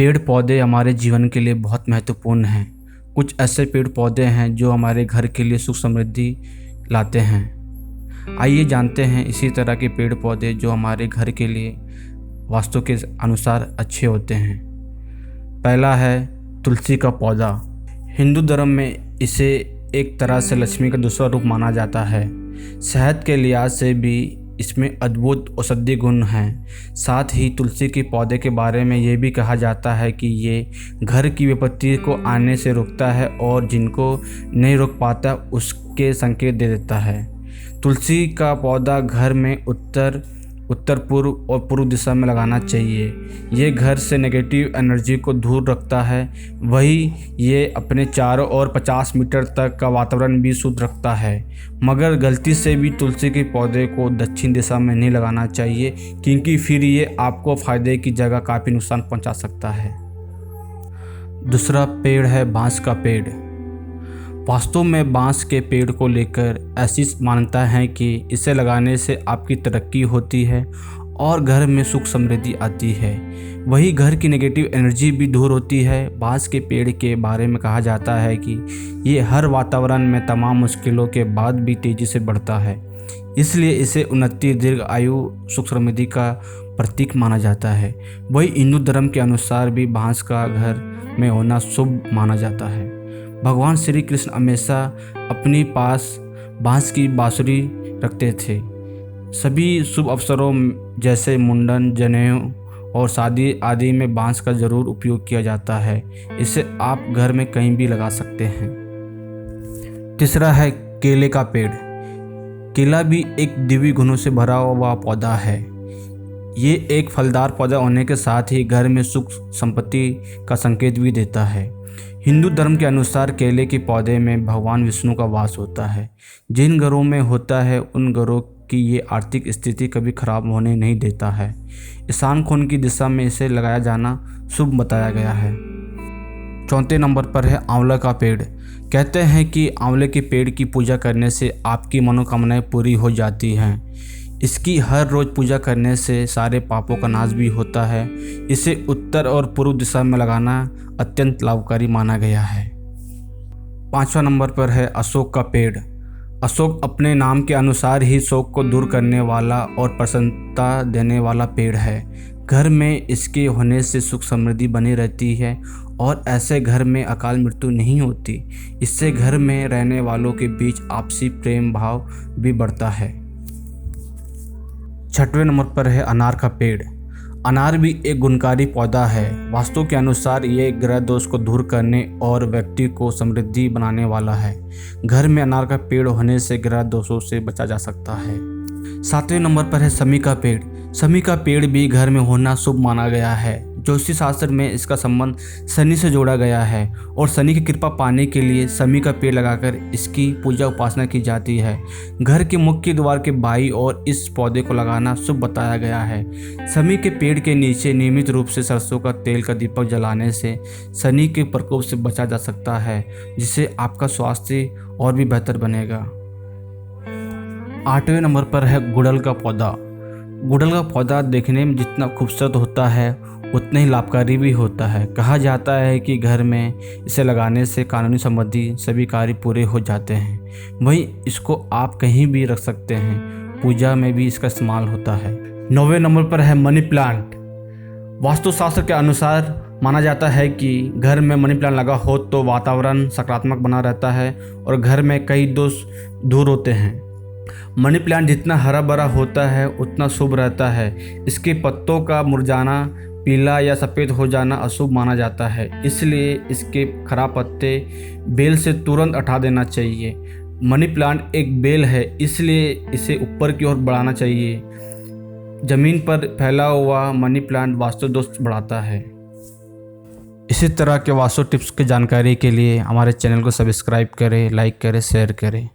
पेड़ पौधे हमारे जीवन के लिए बहुत महत्वपूर्ण हैं। कुछ ऐसे पेड़ पौधे हैं जो हमारे घर के लिए सुख समृद्धि लाते हैं। आइए जानते हैं इसी तरह के पेड़ पौधे जो हमारे घर के लिए वास्तु के अनुसार अच्छे होते हैं। पहला है तुलसी का पौधा। हिंदू धर्म में इसे एक तरह से लक्ष्मी का दूसरा रूप माना जाता है। सेहत के लिहाज से भी इसमें अद्भुत औषधीय गुण हैं। साथ ही तुलसी के पौधे के बारे में ये भी कहा जाता है कि ये घर की विपत्ति को आने से रोकता है और जिनको नहीं रोक पाता उसके संकेत दे देता है। तुलसी का पौधा घर में उत्तर पूर्व और पूर्व दिशा में लगाना चाहिए। ये घर से नेगेटिव एनर्जी को दूर रखता है। वही ये अपने चारों ओर 50 मीटर तक का वातावरण भी शुद्ध रखता है। मगर गलती से भी तुलसी के पौधे को दक्षिण दिशा में नहीं लगाना चाहिए, क्योंकि फिर ये आपको फ़ायदे की जगह काफ़ी नुकसान पहुंचा सकता है। दूसरा पेड़ है बांस का पेड़। वास्तव में बांस के पेड़ को लेकर ऐसी मान्यता है कि इसे लगाने से आपकी तरक्की होती है और घर में सुख समृद्धि आती है। वही घर की नेगेटिव एनर्जी भी दूर होती है। बांस के पेड़ के बारे में कहा जाता है कि ये हर वातावरण में तमाम मुश्किलों के बाद भी तेज़ी से बढ़ता है, इसलिए इसे उन्नति, दीर्घ आयु, सुख समृद्धि का प्रतीक माना जाता है। वही हिंदू धर्म के अनुसार भी बांस का घर में होना शुभ माना जाता है। भगवान श्री कृष्ण हमेशा अपने पास बांस की बांसुरी रखते थे। सभी शुभ अवसरों जैसे मुंडन, जनेऊ और शादी आदि में बांस का ज़रूर उपयोग किया जाता है। इसे आप घर में कहीं भी लगा सकते हैं। तीसरा है केले का पेड़। केला भी एक दिव्य गुणों से भरा हुआ पौधा है। ये एक फलदार पौधा होने के साथ ही घर में सुख संपत्ति का संकेत भी देता है। हिंदू धर्म के अनुसार केले के पौधे में भगवान विष्णु का वास होता है। जिन घरों में होता है उन घरों की ये आर्थिक स्थिति कभी खराब होने नहीं देता है। ईशान कोण की दिशा में इसे लगाया जाना शुभ बताया गया है। चौथे नंबर पर है आंवला का पेड़। कहते हैं कि आंवले के पेड़ की पूजा करने से आपकी मनोकामनाएं पूरी हो जाती हैं। इसकी हर रोज़ पूजा करने से सारे पापों का नाश भी होता है। इसे उत्तर और पूर्व दिशा में लगाना अत्यंत लाभकारी माना गया है। पांचवा नंबर पर है अशोक का पेड़। अशोक अपने नाम के अनुसार ही शोक को दूर करने वाला और प्रसन्नता देने वाला पेड़ है। घर में इसके होने से सुख समृद्धि बनी रहती है और ऐसे घर में अकाल मृत्यु नहीं होती। इससे घर में रहने वालों के बीच आपसी प्रेम भाव भी बढ़ता है। छठवें नंबर पर है अनार का पेड़। अनार भी एक गुणकारी पौधा है। वास्तु के अनुसार ये ग्रह दोष को दूर करने और व्यक्ति को समृद्धि बनाने वाला है। घर में अनार का पेड़ होने से ग्रह दोषों से बचा जा सकता है। सातवें नंबर पर है शमी का पेड़। शमी का पेड़ भी घर में होना शुभ माना गया है। ज्योतिष शास्त्र में इसका संबंध शनि से जोड़ा गया है और शनि की कृपा पाने के लिए शमी का पेड़ लगाकर इसकी पूजा उपासना की जाती है। घर के मुख्य द्वार के बाईं ओर इस पौधे को लगाना शुभ बताया गया है। शमी के पेड़ के नीचे नियमित रूप से सरसों का तेल का दीपक जलाने से शनि के प्रकोप से बचा जा सकता है, जिससे आपका स्वास्थ्य और भी बेहतर बनेगा। आठवें नंबर पर है गुड़हल का पौधा। गुड़हल का पौधा देखने में जितना खूबसूरत होता है उतना ही लाभकारी भी होता है। कहा जाता है कि घर में इसे लगाने से कानूनी संबंधी सभी कार्य पूरे हो जाते हैं। वहीं इसको आप कहीं भी रख सकते हैं। पूजा में भी इसका इस्तेमाल होता है। 9वें नंबर पर है मनी प्लांट। वास्तुशास्त्र के अनुसार माना जाता है कि घर में मनी प्लांट लगा हो तो वातावरण सकारात्मक बना रहता है और घर में कई दोष दूर होते हैं। मनी प्लांट जितना हरा भरा होता है उतना शुभ रहता है। इसके पत्तों का मुरझाना, पीला या सफ़ेद हो जाना अशुभ माना जाता है, इसलिए इसके खराब पत्ते बेल से तुरंत हटा देना चाहिए। मनी प्लांट एक बेल है, इसलिए इसे ऊपर की ओर बढ़ाना चाहिए। ज़मीन पर फैला हुआ मनी प्लांट वास्तु दोष बढ़ाता है। इसी तरह के वास्तु टिप्स की जानकारी के लिए हमारे चैनल को सब्सक्राइब करें, लाइक करें, शेयर करें।